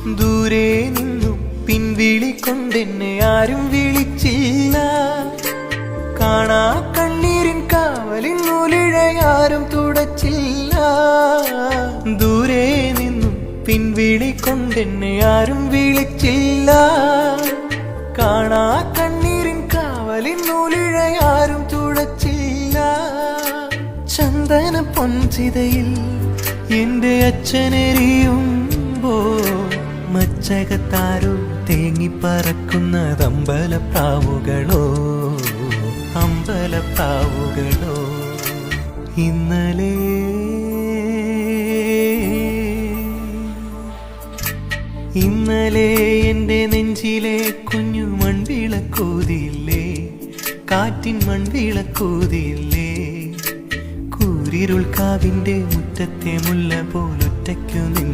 ദൂരെ നിന്നും പിൻവിളിക്കൊണ്ടെന്നെ ആരും വിളിച്ചില്ല. കാണാ കണ്ണീരിൻ കാവലിൻ നൂലിഴയാരും തുടച്ചില്ല. ദൂരെ നിന്നും പിൻവിളിക്കൊണ്ടെന്നെ ആരും വിളിച്ചില്ല. കാണാ കണ്ണീരിൻ കാവലിൻ നൂലിഴയാരും തുടച്ചില്ല. ചന്ദന പൊൻചിതയിൽ എന്റെ അച്ഛനെറിയുമ്പോ മച്ചകത്താരോ തേങ്ങിപ്പറക്കുന്നത് അമ്പലപ്രാവുകളോ, അമ്പലപ്രാവുകളോ. ഇന്നലെ ഇന്നലെ എന്റെ നെഞ്ചിലെ കുഞ്ഞു മൺവിളക്കൂതിയില്ലേ, കാറ്റിൻ മൺവിളക്കൂതിയില്ലേ. കൂരിരുൾ കാവിന്റെ മുറ്റത്തെ മുല്ല പോലൊറ്റയ്ക്കു നിന്ന്